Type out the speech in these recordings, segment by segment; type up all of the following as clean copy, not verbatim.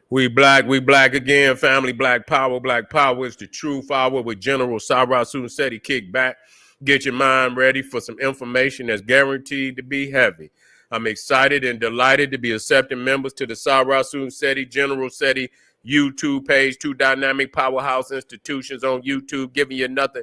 We black again, family, black power is the truth hour with General Cyrus Sunseti. Kick back, get your mind ready for some information that's guaranteed to be heavy. I'm excited and delighted to be accepting members to the Cyrus Sunseti General Seti YouTube page, two dynamic powerhouse institutions on YouTube, giving you nothing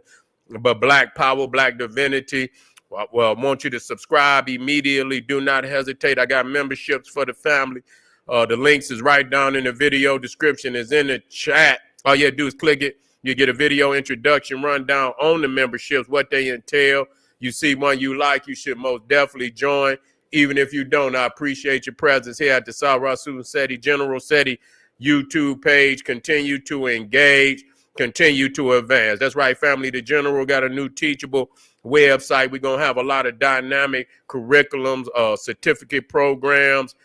but black power, black divinity. Well, I want you to subscribe immediately. Do not hesitate. I got memberships for the family. The links is right down in the video description, is in the chat. All you have to do is click it. You get a video introduction rundown on the memberships, what they entail. You see one you like, you should most definitely join. Even if you don't, I appreciate your presence here at the Cyrus Sunseti General Seti YouTube page. Continue to engage, continue to advance. That's right, family. The General got a new teachable website. We're going to have a lot of dynamic curriculums, certificate programs,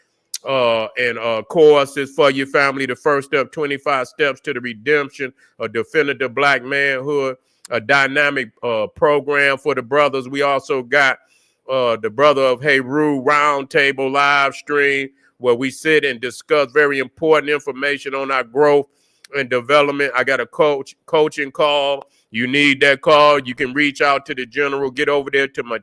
and courses for your family. The first step, 25 steps to the redemption, a definitive black manhood, a dynamic program for the brothers. We also got the Brother of Heru Roundtable live stream where we sit and discuss very important information on our growth and development. I got a coaching call. You need that call. You can reach out to the General. Get over there to my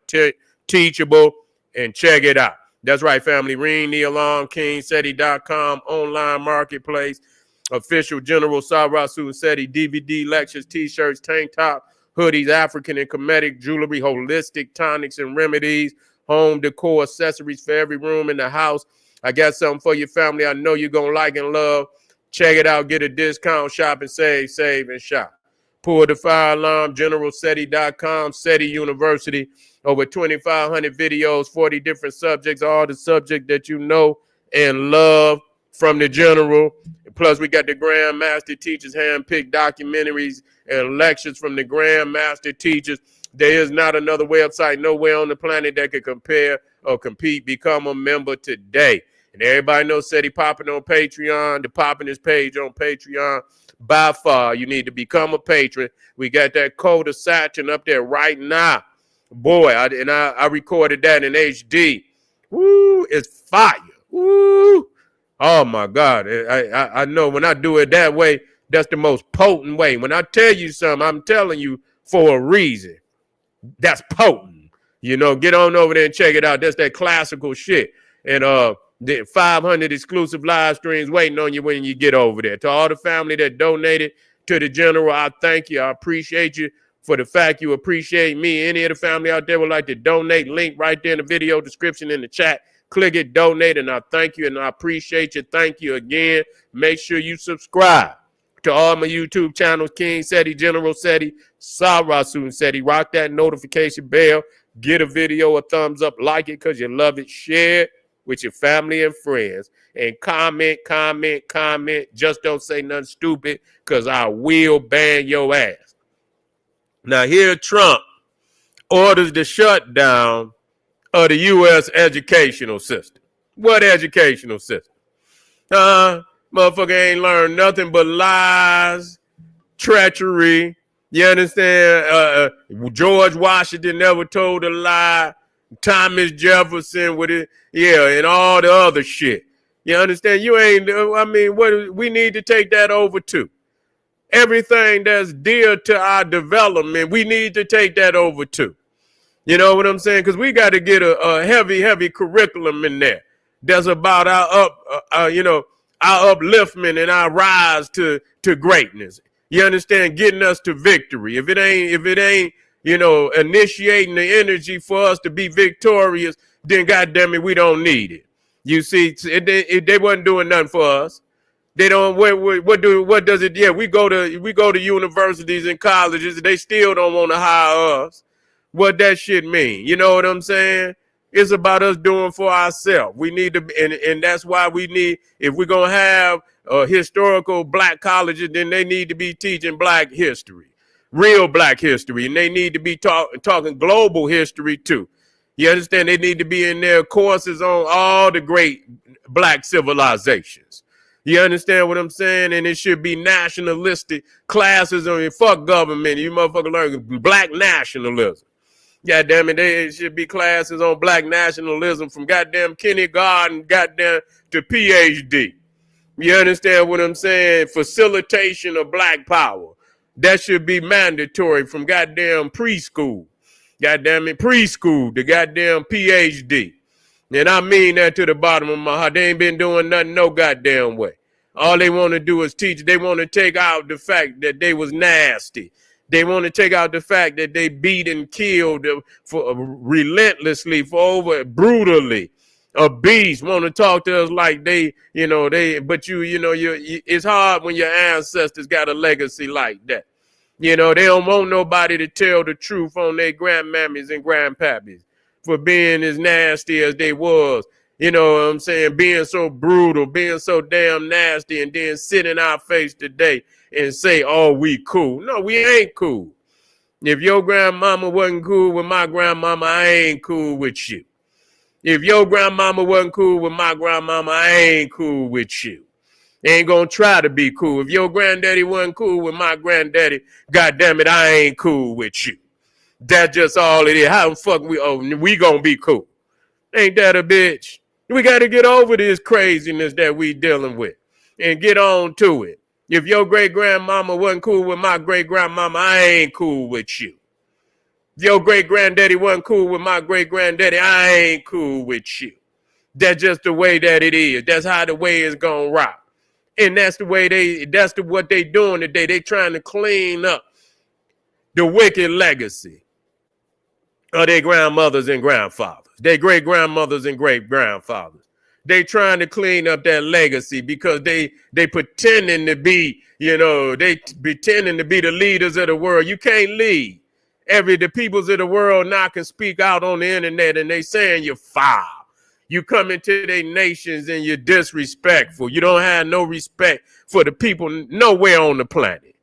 Teachable and check it out. That's right, family. Ring the alarm, KingSeti.com, online marketplace, official General Cyrus Sunseti DVD lectures, t-shirts, tank top, hoodies, African and Kemetic jewelry, holistic tonics and remedies, home decor accessories for every room in the house. I got something for your family I know you're going to like and love. Check it out. Get a discount. Shop and save and shop. Pull the fire alarm, GeneralSeti.com, Seti University. Over 2,500 videos, 40 different subjects, all the subject that you know and love from the General. Plus, we got the Grandmaster Teachers hand-picked documentaries and lectures from the Grandmaster Teachers. There is not another website nowhere on the planet that can compare or compete. Become a member today. And everybody knows Seti popping on Patreon, the popping his page on Patreon. By far, you need to become a patron. We got that code of Saturn up there right now. Boy, I recorded that in HD. Woo, it's fire. Woo. Oh, my God. I know when I do it that way, that's the most potent way. When I tell you something, I'm telling you for a reason. That's potent. You know, get on over there and check it out. That's that classical shit. And the 500 exclusive live streams waiting on you when you get over there. To all the family that donated to the General, I thank you. I appreciate you for the fact you appreciate me. Any of the family out there would like to donate, link right there in the video description in the chat. Click it, donate, and I thank you, and I appreciate you. Thank you again. Make sure you subscribe to all my YouTube channels, King Seti, General Seti, Cyrus Sunseti. Rock that notification bell. Get a video a thumbs up. Like it because you love it. Share it with your family and friends. And comment. Just don't say nothing stupid because I will ban your ass. Now, here Trump orders the shutdown of the U.S. educational system. What educational system? Motherfucker ain't learned nothing but lies, treachery. You understand? George Washington never told a lie. Thomas Jefferson with it. Yeah, and all the other shit. You understand? You ain't, I mean, what we need to take that over too. Everything that's dear to our development, we need to take that over too. You know what I'm saying? Because we got to get a heavy curriculum in there that's about our upliftment and our rise to greatness. You understand? Getting us to victory. If it ain't, initiating the energy for us to be victorious, then goddamn it, we don't need it. You see, they wasn't doing nothing for us. They don't. What does it? Yeah, we go to universities and colleges. They still don't want to hire us. What that shit mean? You know what I'm saying? It's about us doing for ourselves. We need to, and that's why we need. If we're gonna have historical black colleges, then they need to be teaching black history, real black history, and they need to be talking global history too. You understand? They need to be in their courses on all the great black civilizations. You understand what I'm saying? And it should be nationalistic classes on fuck government. You motherfucker learn black nationalism. God damn it, there should be classes on black nationalism from goddamn kindergarten, goddamn to PhD. You understand what I'm saying? Facilitation of black power. That should be mandatory from goddamn preschool. Goddamn it, preschool to goddamn PhD. And I mean that to the bottom of my heart. They ain't been doing nothing no goddamn way. All they want to do is teach. They want to take out the fact that they was nasty. They want to take out the fact that they beat and killed for relentlessly, for over brutally. A beast want to talk to us like they, but it's hard when your ancestors got a legacy like that. They don't want nobody to tell the truth on their grandmammies and grandpappies for being as nasty as they was. You know what I'm saying? Being so brutal, being so damn nasty, and then sit in our face today and say, oh, we cool. No, we ain't cool. If your grandmama wasn't cool with my grandmama, I ain't cool with you. If your grandmama wasn't cool with my grandmama, I ain't cool with you. Ain't gonna try to be cool. If your granddaddy wasn't cool with my granddaddy, goddamn it, I ain't cool with you. That's just all it is. How the fuck we gonna be cool? Ain't that a bitch? We gotta get over this craziness that we dealing with and get on to it. If your great grandmama wasn't cool with my great grandmama, I ain't cool with you. If your great granddaddy wasn't cool with my great granddaddy, I ain't cool with you. That's just the way that it is. That's how the way it's gonna rock. And that's the way what they doing today. They trying to clean up the wicked legacy of their grandmothers and grandfathers, their great grandmothers and great grandfathers. They trying to clean up that legacy because they pretending to be, they pretending to be the leaders of the world. You can't lead. The peoples of the world now can speak out on the internet and they saying you're foul. You come into their nations and you're disrespectful. You don't have no respect for the people nowhere on the planet.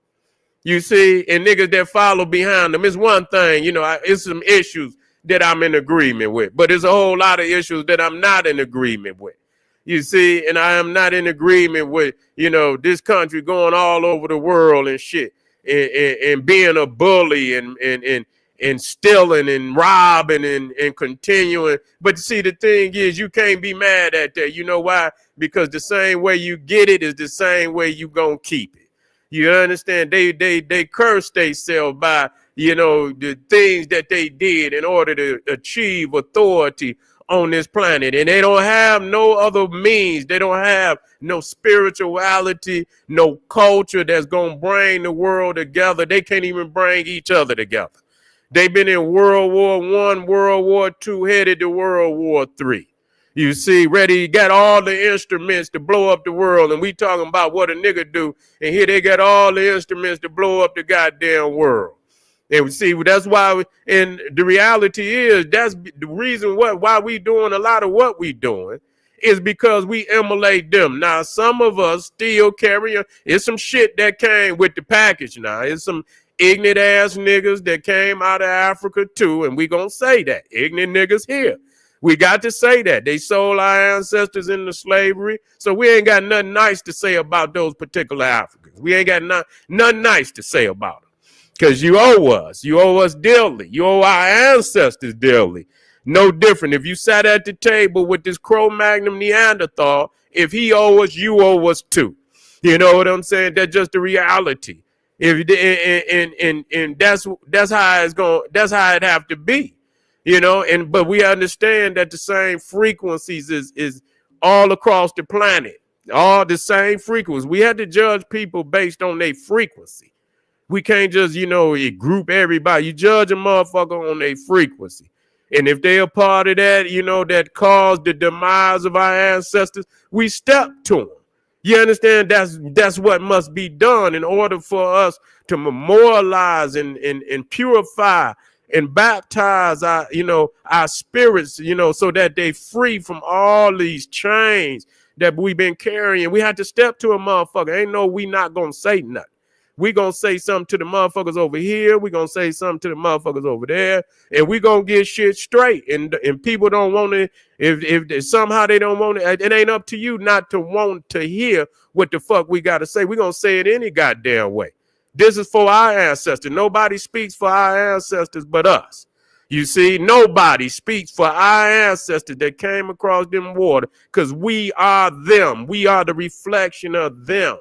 You see, and niggas that follow behind them, it's one thing, it's some issues that I'm in agreement with, but there's a whole lot of issues that I'm not in agreement with. You see, and I am not in agreement with, this country going all over the world and shit and being a bully and stealing and robbing and continuing. But see, the thing is, you can't be mad at that. You know why? Because the same way you get it is the same way you gonna keep it. You understand? They curse themselves by, the things that they did in order to achieve authority on this planet. And they don't have no other means. They don't have no spirituality, no culture that's gonna bring the world together. They can't even bring each other together. They've been in World War I, World War II, headed to World War III. You see, ready, got all the instruments to blow up the world. And we talking about what a nigga do. And here they got all the instruments to blow up the goddamn world. And we see, that's why, and the reality is, that's the reason why we doing a lot of what we doing is because we emulate them. Now, some of us still carry, it's some shit that came with the package now. It's some ignorant ass niggas that came out of Africa too, and we gonna say that. Ignorant niggas here. We got to say that. They sold our ancestors into slavery, so we ain't got nothing nice to say about those particular Africans. We ain't got nothing nice to say about them. Because you owe us. You owe us dearly. You owe our ancestors dearly. No different. If you sat at the table with this Cro-Magnon Neanderthal, if he owe us, you owe us too. You know what I'm saying? That's just the reality. And that's how it's going. That's how it have to be, but we understand that the same frequencies is all across the planet, all the same frequencies. We have to judge people based on their frequency. We can't just group everybody. You judge a motherfucker on their frequency, and if they're a part of that, that caused the demise of our ancestors, we step to them. You understand? That's what must be done in order for us to memorialize and purify and baptize our spirits, so that they free from all these chains that we've been carrying. We had to step to a motherfucker. Ain't no we not gonna say nothing. We gonna say something to the motherfuckers over here. We gonna say something to the motherfuckers over there, and we gonna get shit straight. And people don't want to. If somehow they don't want it, it ain't up to you not to want to hear what the fuck we gotta say. We gonna say it any goddamn way. This is for our ancestors. Nobody speaks for our ancestors but us. You see, nobody speaks for our ancestors that came across them water, because we are them. We are the reflection of them.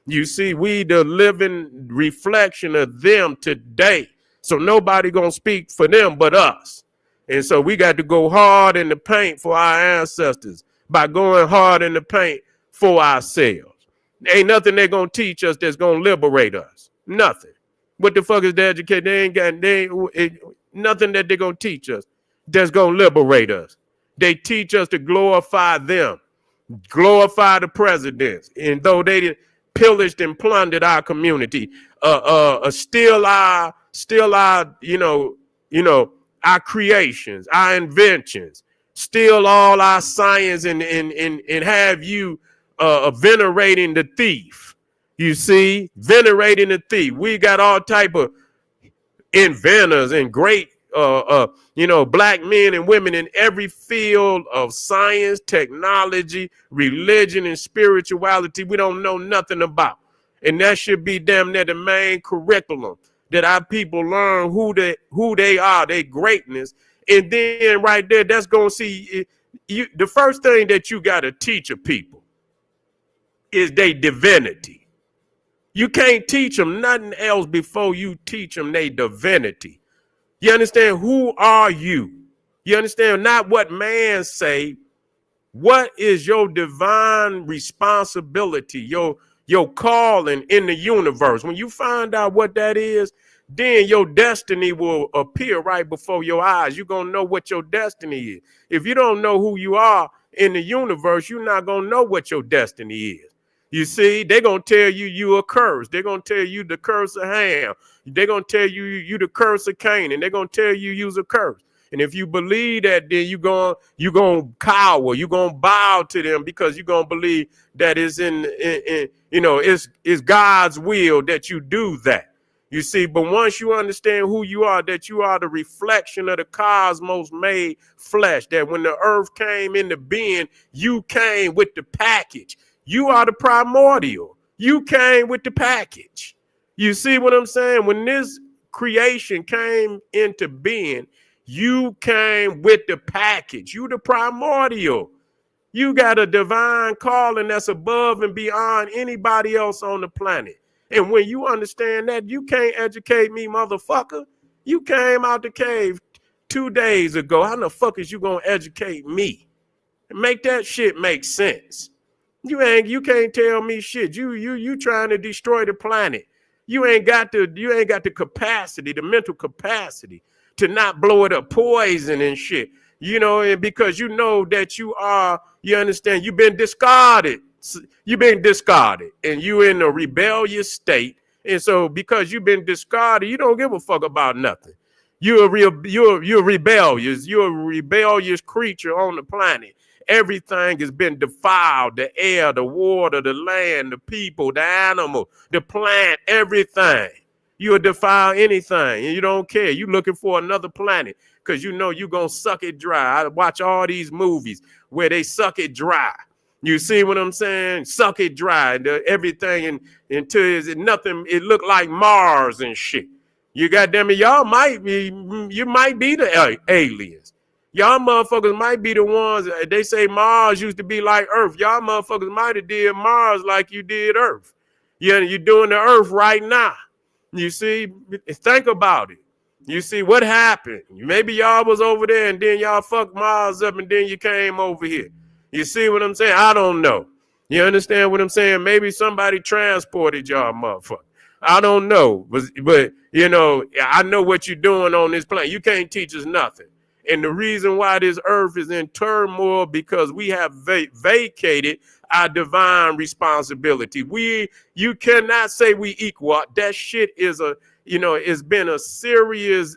You see, we the living reflection of them today. So nobody gonna speak for them but us. And so we got to go hard in the paint for our ancestors by going hard in the paint for ourselves. Ain't nothing they're gonna teach us that's gonna liberate us. Nothing. What the fuck is the education? Nothing that they're gonna teach us that's gonna liberate us. They teach us to glorify them, glorify the presidents, and though they didn't pillaged and plundered our community, steal our, our creations, our inventions, steal all our science, and have you venerating the thief. You see, venerating the thief. We got all type of inventors and great black men and women in every field of science, technology, religion, and spirituality we don't know nothing about. And that should be damn near the main curriculum, that our people learn who they are, their greatness. And then right there, that's going to see you. The first thing that you got to teach a people is their divinity. You can't teach them nothing else before you teach them their divinity. You understand? Who are you? You understand? Not what man say. What is your divine responsibility, your calling in the universe? When you find out what that is, then your destiny will appear right before your eyes. You're going to know what your destiny is. If you don't know who you are in the universe, you're not going to know what your destiny is. You see, they're going to tell you a curse. They're going to tell you the curse of Ham. They're going to tell you the curse of Canaan. They're going to tell you you's a curse. And if you believe that, then you're going to cower. You're going to bow to them because you're going to believe that it's it's God's will that you do that. You see, but once you understand who you are, that you are the reflection of the cosmos made flesh, that when the earth came into being, you came with the package. You are the primordial. You came with the package. You see what I'm saying? When this creation came into being, you came with the package. You the primordial. You got a divine calling that's above and beyond anybody else on the planet. And when you understand that, you can't educate me, motherfucker. You came out the cave 2 days ago. How the fuck is you gonna educate me? Make that shit make sense. You can't tell me shit. You trying to destroy the planet. You ain't got the capacity, the mental capacity to not blow it up, poison and shit. And because you know that you understand, you've been discarded. You've been discarded and you in a rebellious state. And so because you've been discarded, you don't give a fuck about nothing. You're rebellious. You're a rebellious creature on the planet. Everything has been defiled: the air, the water, the land, the people, the animal, the plant, everything. You'll defile anything and you don't care. You're looking for another planet because you know you're going to suck it dry. I watch all these movies where they suck it dry. You see what I'm saying? Suck it dry. Everything until nothing. It look like Mars and shit. You goddamn it, you might be the aliens. Y'all motherfuckers might be the ones. They say Mars used to be like Earth. Y'all motherfuckers might have did Mars like you did Earth. Yeah, you're doing the Earth right now. You see, think about it. You see what happened. Maybe y'all was over there and then y'all fucked Mars up and then you came over here. You see what I'm saying? I don't know. You understand what I'm saying? Maybe somebody transported y'all motherfucker. I don't know. But I know what you're doing on this planet. You can't teach us nothing. And the reason why this earth is in turmoil because we have vacated our divine responsibility. You cannot say we equal. That shit is it's been a serious,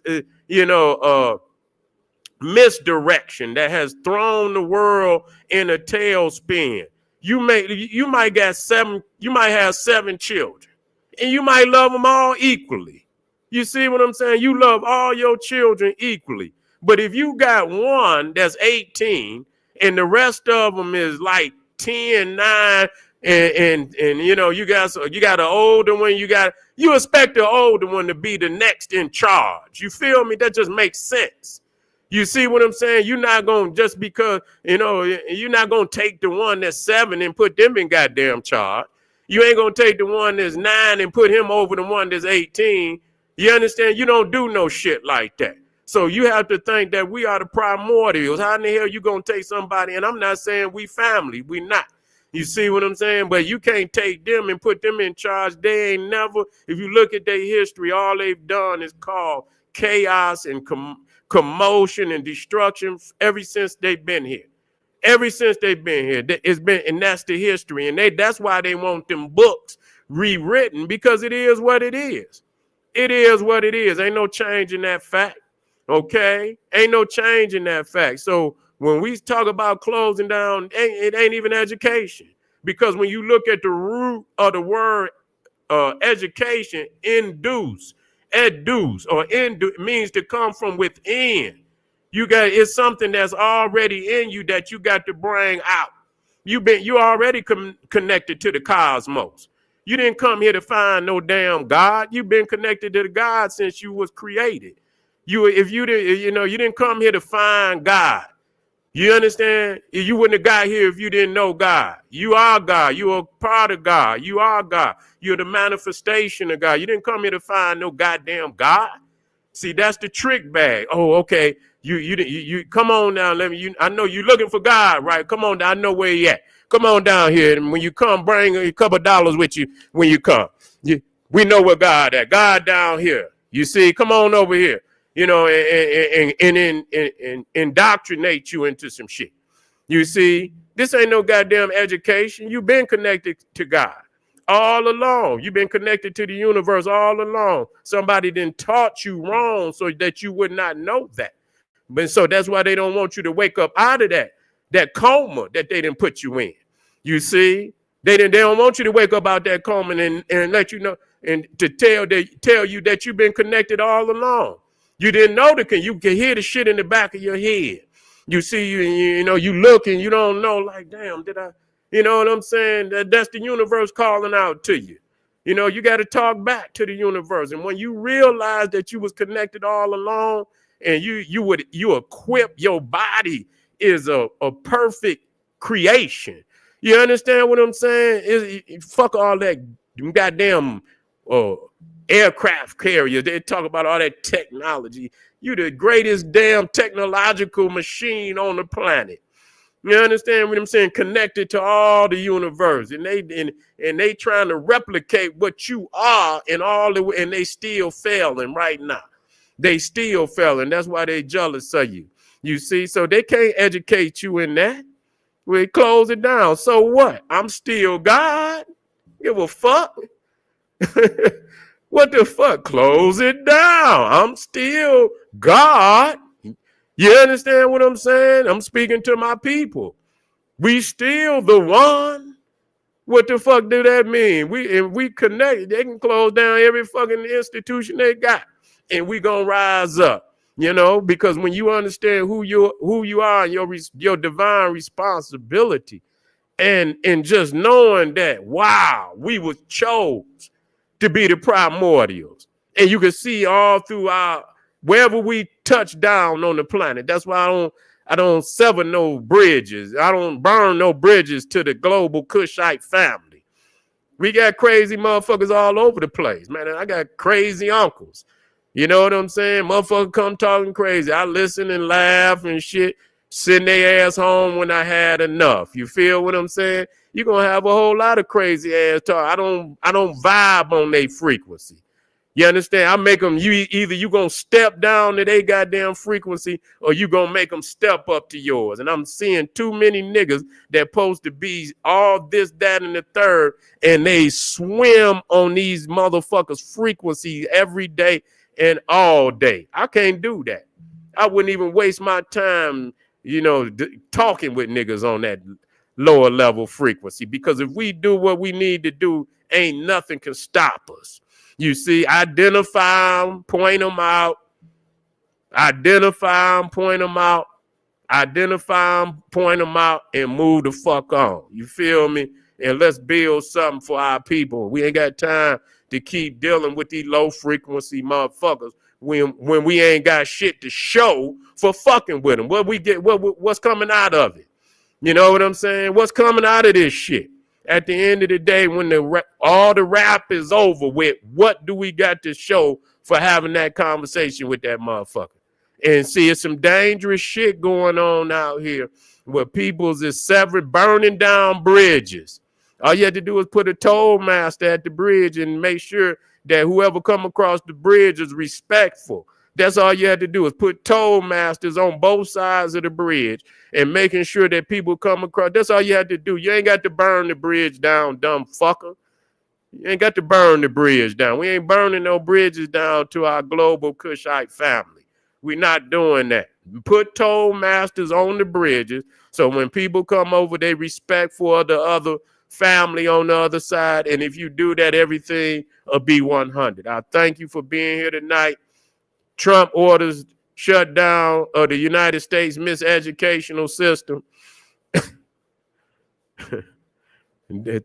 misdirection that has thrown the world in a tailspin. You might have 7 children and you might love them all equally. You see what I'm saying? You love all your children equally. But if you got one that's 18 and the rest of them is like 10, 9, and you got an older one, you You expect the older one to be the next in charge. You feel me? That just makes sense. You see what I'm saying? You're not going to just because, you're not going to take the one that's 7 and put them in goddamn charge. You ain't going to take the one that's 9 and put him over the one that's 18. You understand? You don't do no shit like that. So you have to think that we are the primordials. How in the hell you going to take somebody? And I'm not saying we family. We not. You see what I'm saying? But you can't take them and put them in charge. They ain't never, if you look at their history, all they've done is cause chaos and commotion and destruction ever since they've been here. Ever since they've been here, it's been, and that's the history. And that's why they want them books rewritten, because it is what it is. It is what it is. Ain't no change in that fact. Okay? Ain't no change in that fact. So when we talk about closing down, it ain't even education. Because when you look at the root of the word education, educe, or means to come from within. It's something that's already in you that you got to bring out. You already connected to the cosmos. You didn't come here to find no damn God. You've been connected to the God since you was created. You didn't come here to find God. You understand? You wouldn't have got here if you didn't know God. You are God. You are a part of God. You are God. You're the manifestation of God. You didn't come here to find no goddamn God. See, that's the trick bag. Oh, okay. You come on down. I know you're looking for God, right? Come on down. I know where you at. Come on down here. And when you come, bring a couple of dollars with you when you come. We know where God at. God down here. You see, come on over here. And indoctrinate you into some shit. You see, this ain't no goddamn education. You've been connected to God all along. You've been connected to the universe all along. Somebody done taught you wrong so that you would not know that. But so that's why they don't want you to wake up out of that coma that they didn't put you in. You see, they don't want you to wake up out that coma and let you know and to tell you that you've been connected all along. You didn't know you can hear the shit in the back of your head. You see, you look and you don't know, like, damn, did I, you know what I'm saying? That's the universe calling out to you. You got to talk back to the universe. And when you realize that you was connected all along and you equip your body is a perfect creation. You understand what I'm saying? Fuck all that goddamn aircraft carriers. They talk about all that technology. You the greatest damn technological machine on the planet. You understand what I'm saying? Connected to all the universe, and they trying to replicate what you are and they still failing right now. They still failing. That's why they jealous of you. You see, so they can't educate you in that. We close it down. So what? I'm still God. Give a fuck. What the fuck? Close it down. I'm still God. You understand what I'm saying? I'm speaking to my people. We still the one. What the fuck do that mean? We connect. They can close down every fucking institution they got, and we gonna rise up. Because when you understand who you are and your divine responsibility, and just knowing that, wow, we was chose to be the primordials. And you can see all throughout wherever we touch down on the planet. That's why I don't sever no bridges. I don't burn no bridges to the global Kushite family. We got crazy motherfuckers all over the place, man. And I got crazy uncles. You know what I'm saying? Motherfucker come talking crazy. I listen and laugh and shit, send their ass home when I had enough. You feel what I'm saying? You're going to have a whole lot of crazy ass talk. I don't vibe on their frequency. You understand? I make them, either you going to step down to their goddamn frequency or you going to make them step up to yours. And I'm seeing too many niggas that supposed to be all this, that, and the third, and they swim on these motherfuckers' frequencies every day and all day. I can't do that. I wouldn't even waste my time, talking with niggas on that lower level frequency, because if we do what we need to do, ain't nothing can stop us. You see, identify them, point them out, and move the fuck on. You feel me? and let's build something for our people. We ain't got time to keep dealing with these low frequency motherfuckers when we ain't got shit to show for fucking with them. What we get, what's coming out of it? You know what I'm saying? What's coming out of this shit? At the end of the day, when all the rap is over with, what do we got to show for having that conversation with that motherfucker? And see, it's some dangerous shit going on out here where people's is burning down bridges. All you have to do is put a toll master at the bridge and make sure that whoever come across the bridge is respectful. That's all you have to do is put toll masters on both sides of the bridge and making sure that people come across. That's all you have to do. You ain't got to burn the bridge down, dumb fucker. You ain't got to burn the bridge down. We ain't burning no bridges down to our global Kushite family. We're not doing that. Put toll masters on the bridges so when people come over, they respect for the other family on the other side. And if you do that, everything will be 100. I thank you for being here tonight. Trump orders shutdown of the United States miseducational system.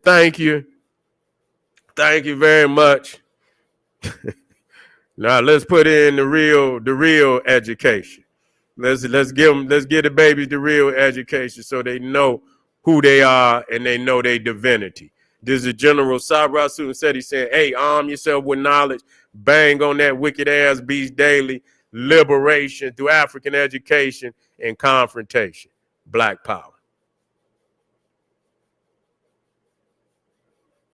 Thank you. Thank you very much. Now let's put in the real education. Let's give the babies the real education so they know who they are and they know their divinity. This is General Cyrus Sunseti saying, hey, arm yourself with knowledge, bang on that wicked ass beast daily, liberation through African education and confrontation. Black power.